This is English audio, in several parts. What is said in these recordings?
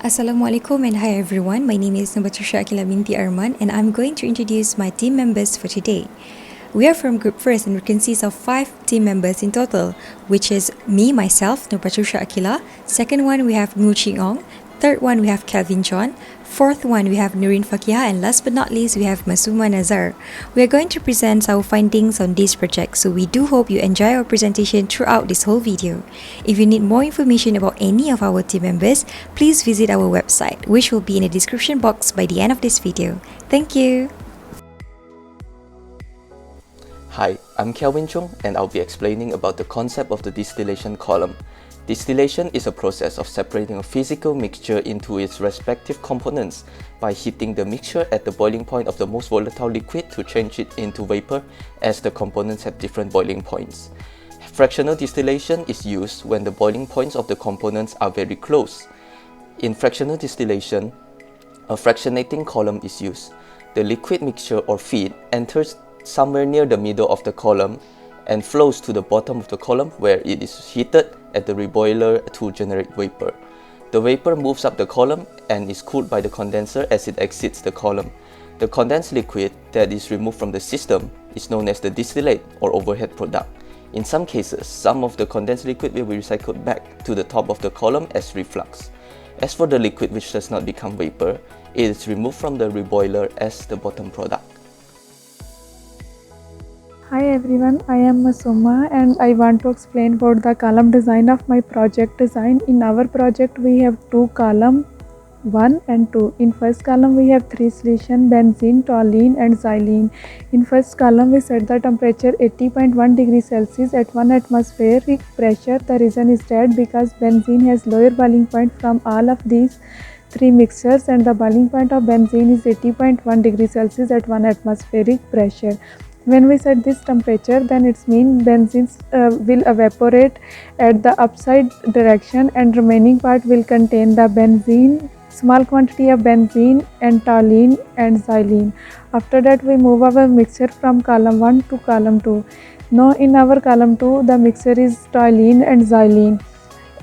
Assalamualaikum and hi everyone. My name is Pce binti Arman and I'm going to introduce my team members for today. We are from Group Phirst and it consists of 5 team members in total, which is me, myself, Pce Akila. Second one, we have Mu Ching Ong. Third one, we have Kelvin John. Fourth one, we have Nurin Fakiha. And last but not least, we have Masuma Nazar. We are going to present our findings on this project, so we do hope you enjoy our presentation throughout this whole video. If you need more information about any of our team members, please visit our website, which will be in the description box by the end of this video. Thank you! Hi, I'm Kelvin Chung and I'll be explaining about the concept of the distillation column. Distillation is a process of separating a physical mixture into its respective components by heating the mixture at the boiling point of the most volatile liquid to change it into vapor, as the components have different boiling points. Fractional distillation is used when the boiling points of the components are very close. In fractional distillation, a fractionating column is used. The liquid mixture or feed enters somewhere near the middle of the column and flows to the bottom of the column, where it is heated at the reboiler to generate vapor. The vapor moves up the column and is cooled by the condenser as it exits the column. The condensed liquid that is removed from the system is known as the distillate or overhead product. In some cases, some of the condensed liquid will be recycled back to the top of the column as reflux. As for the liquid which does not become vapor, it is removed from the reboiler as the bottom product. Hi everyone, I am Masuma and I want to explain about the column design of my project design. In our project we have 2 columns, 1 and 2. In first column we have 3 solutions, benzene, toluene and xylene. In first column we set the temperature 80.1 degrees Celsius at 1 atmospheric pressure. The reason is that because benzene has lower boiling point from all of these 3 mixtures and the boiling point of benzene is 80.1 degrees Celsius at 1 atmospheric pressure. When we set this temperature, then it means benzene will evaporate at the upside direction and remaining part will contain the benzene, small quantity of benzene and toluene and xylene. After that we move our mixture from column 1 to column 2. Now in our column 2 the mixture is toluene and xylene.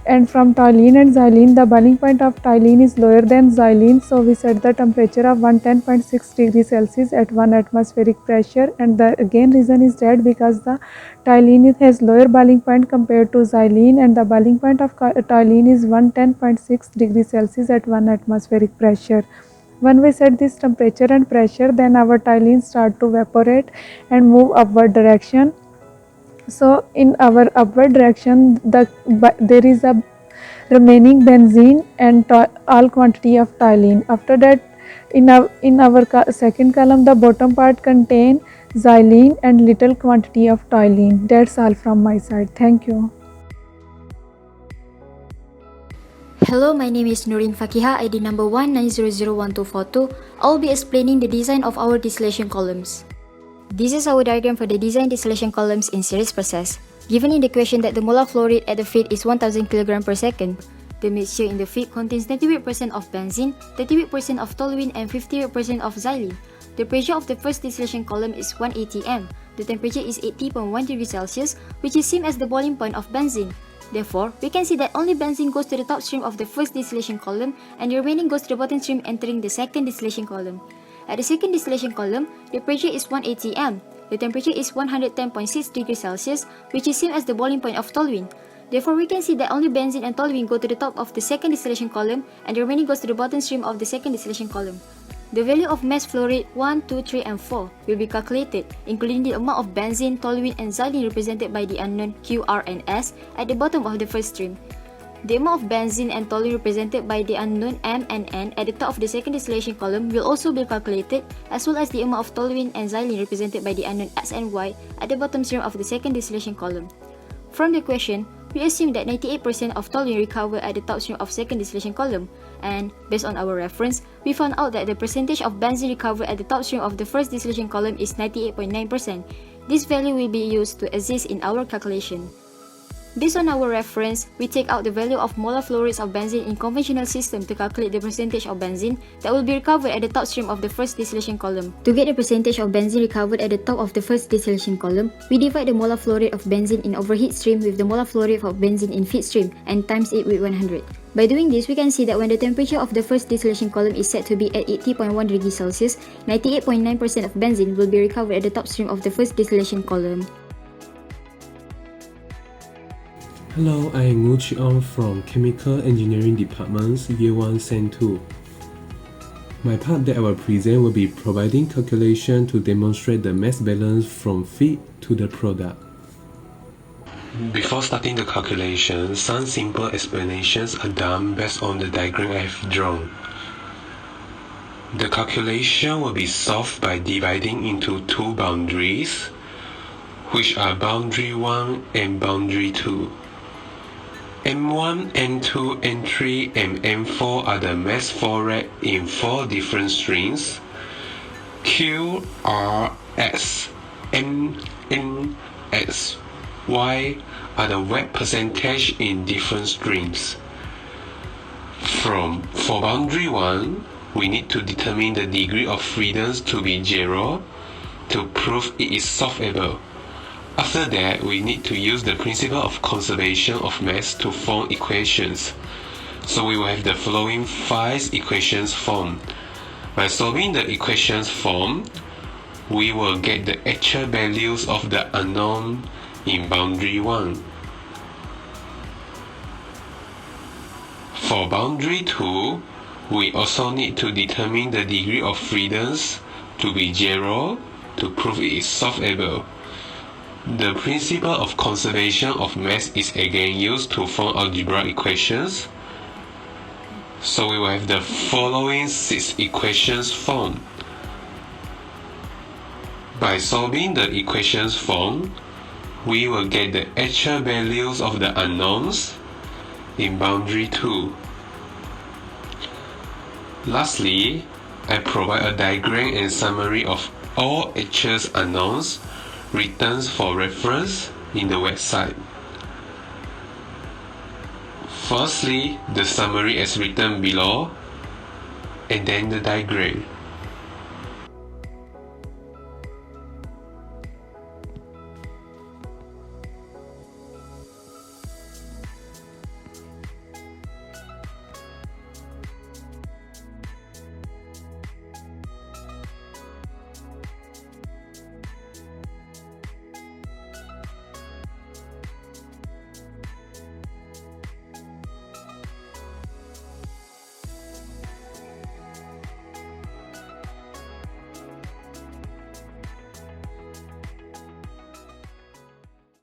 And from toluene and xylene, the boiling point of toluene is lower than xylene, so we set the temperature of 110.6 degrees Celsius at 1 atmospheric pressure. And the again reason is that because the toluene has lower boiling point compared to xylene, and the boiling point of toluene is 110.6 degrees Celsius at 1 atmospheric pressure. When we set this temperature and pressure, then our toluene start to evaporate and move upward direction. So in our upward direction, there is a remaining benzene and all quantity of toluene. After that, in our second column, the bottom part contain xylene and little quantity of toluene. That's all from my side. Thank you. Hello, my name is Nurin Fakiha, ID number 1900142. I will be explaining the design of our distillation columns. This is our diagram for the design distillation columns in series process. Given in the question that the molar flow rate at the feed is 1000 kg per second, the mixture in the feed contains 98% of benzene, 38% of toluene and 58% of xylene. The pressure of the first distillation column is 1 atm. The temperature is 80.1 degrees Celsius, which is same as the boiling point of benzene. Therefore, we can see that only benzene goes to the top stream of the first distillation column and the remaining goes to the bottom stream entering the second distillation column. At the second distillation column, the pressure is 1 atm. The temperature is 110.6 degrees Celsius, which is same as the boiling point of toluene. Therefore, we can see that only benzene and toluene go to the top of the second distillation column and the remaining goes to the bottom stream of the second distillation column. The value of mass flow rate 1, 2, 3 and 4 will be calculated, including the amount of benzene, toluene and xylene represented by the unknown Q, R and S at the bottom of the first stream. The amount of benzene and toluene represented by the unknown M and N at the top of the second distillation column will also be calculated, as well as the amount of toluene and xylene represented by the unknown X and Y at the bottom stream of the second distillation column. From the question, we assume that 98% of toluene recover at the top stream of second distillation column, and based on our reference, we found out that the percentage of benzene recovered at the top stream of the first distillation column is 98.9%. This value will be used to assist in our calculation. Based on our reference, we take out the value of molar flow rates of benzene in conventional system to calculate the percentage of benzene that will be recovered at the top stream of the first distillation column. To get the percentage of benzene recovered at the top of the first distillation column, we divide the molar flow rate of benzene in overheat stream with the molar flow rate of benzene in feed stream and times it with 100. By doing this, we can see that when the temperature of the first distillation column is set to be at 80.1 degrees Celsius, 98.9% of benzene will be recovered at the top stream of the first distillation column. Hello, I am Ngô Chi-ong from Chemical Engineering Department's Year 1 Sem 2. My part that I will present will be providing calculation to demonstrate the mass balance from feed to the product. Before starting the calculation, some simple explanations are done based on the diagram I have drawn. The calculation will be solved by dividing into two boundaries, which are boundary 1 and boundary 2. M1, M2, M3, and M4 are the mass flow rate in 4 different streams. Q, R, S, M, N, S, Y are the wet percentage in different streams. For boundary 1, we need to determine the degree of freedom to be 0 to prove it is solvable. After that, we need to use the principle of conservation of mass to form equations. So we will have the following 5 equations formed. By solving the equations formed, we will get the actual values of the unknown in boundary 1. For boundary 2, we also need to determine the degree of freedoms to be 0 to prove it is solvable. The principle of conservation of mass is again used to form algebraic equations. So we will have the following 6 equations formed. By solving the equations formed, we will get the actual values of the unknowns in boundary 2. Lastly, I provide a diagram and summary of all actual unknowns written for reference in the website. Firstly, the summary is written below, and then the diagram.